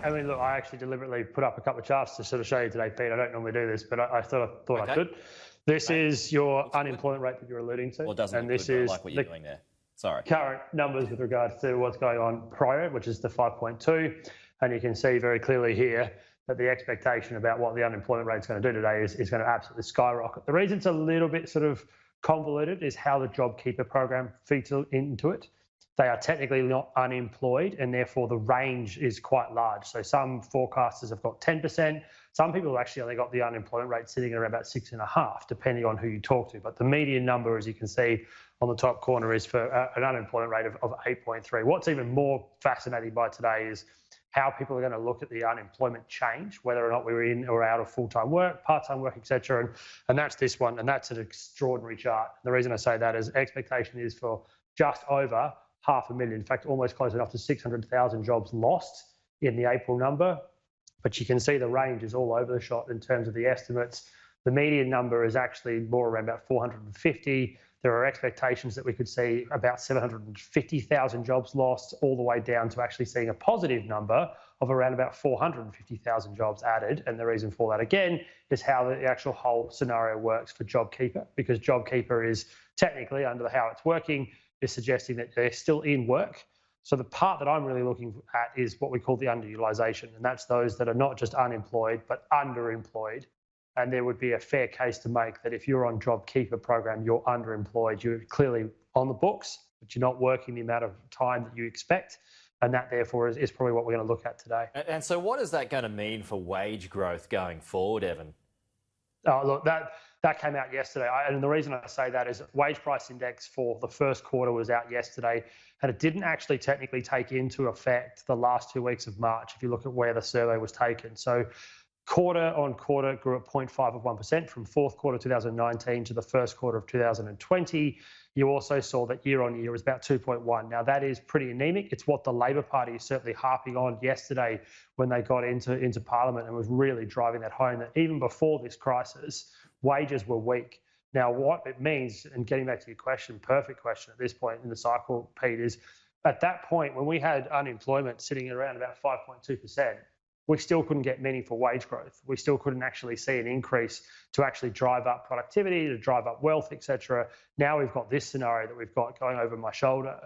I mean, look, I actually deliberately put up a couple of charts to sort of show you today, Pete. I don't normally do this, but I thought Okay. I could. This is your Looks unemployment rate that you're alluding to. Well, it doesn't and look this good, but I is like what you're doing there. Sorry. current numbers with regards to what's going on prior, which is the 5.2. And you can see very clearly here that the expectation about what the unemployment rate is going to do today is going to absolutely skyrocket. The reason it's a little bit sort of convoluted is how the JobKeeper program feeds into it. They are technically not unemployed, and therefore the range is quite large. So some forecasters have got 10%. Some people have actually only got the unemployment rate sitting at around about 6.5%, depending on who you talk to. But the median number, as you can see on the top corner, is for an unemployment rate of 8.3. What's even more fascinating by today is how people are going to look at the unemployment change, whether or not we're in or out of full-time work, part-time work, etc. And that's this one, and that's an extraordinary chart. The reason I say that is expectation is for just over 500,000, in fact, almost close enough to 600,000 jobs lost in the April number. But you can see the range is all over the shop in terms of the estimates. The median number is actually more around about 450. There are expectations that we could see about 750,000 jobs lost, all the way down to actually seeing a positive number of around about 450,000 jobs added. And the reason for that, again, is how the actual whole scenario works for JobKeeper, because JobKeeper is technically, under how it's working, is suggesting that they're still in work. So the part that I'm really looking at is what we call the underutilisation, and that's those that are not just unemployed, but underemployed. And there would be a fair case to make that if you're on JobKeeper program, you're underemployed, you're clearly on the books, but you're not working the amount of time that you expect. And that, therefore, is probably what we're going to look at today. And so what is that going to mean for wage growth going forward, Evan? Oh, look, that came out yesterday. And the reason I say that is wage price index for the first quarter was out yesterday, and it didn't actually technically take into effect the last 2 weeks of March, if you look at where the survey was taken. So quarter on quarter grew at 0.5% from fourth quarter 2019 to the first quarter of 2020. You also saw that year on year was about 2.1. Now, that is pretty anemic. It's what the Labor Party is certainly harping on yesterday when they got into Parliament, and was really driving that home, that even before this crisis, wages were weak. Now, what it means, and getting back to your question, perfect question at this point in the cycle, Pete, is at that point when we had unemployment sitting at around about 5.2%, we still couldn't get meaningful wage growth. We still couldn't actually see an increase to actually drive up productivity, to drive up wealth, etc. Now we've got this scenario that we've got going over my shoulder.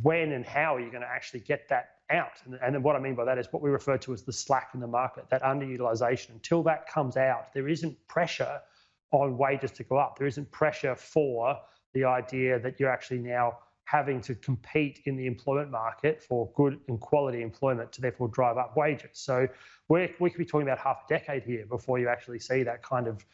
When and how are you going to actually get that out? And then what I mean by that is what we refer to as the slack in the market, that underutilisation. Until that comes out, there isn't pressure on wages to go up. There isn't pressure for the idea that you're actually now having to compete in the employment market for good and quality employment to therefore drive up wages. So we could be talking about half a decade here before you actually see that kind of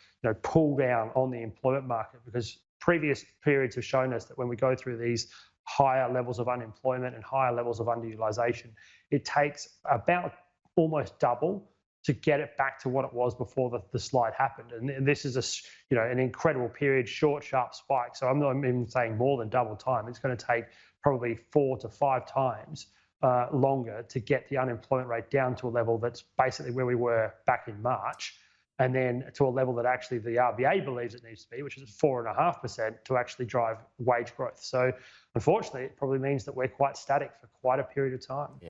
pull down on the employment market, because previous periods have shown us that when we go through these higher levels of unemployment and higher levels of underutilisation, it takes about almost double to get it back to what it was before the slide happened. And this is an incredible period, short, sharp spike. So I'm not even saying more than double time. It's going to take probably 4 to 5 times longer to get the unemployment rate down to a level that's basically where we were back in March, and then to a level that actually the RBA believes it needs to be, which is 4.5%, to actually drive wage growth. So unfortunately, it probably means that we're quite static for quite a period of time.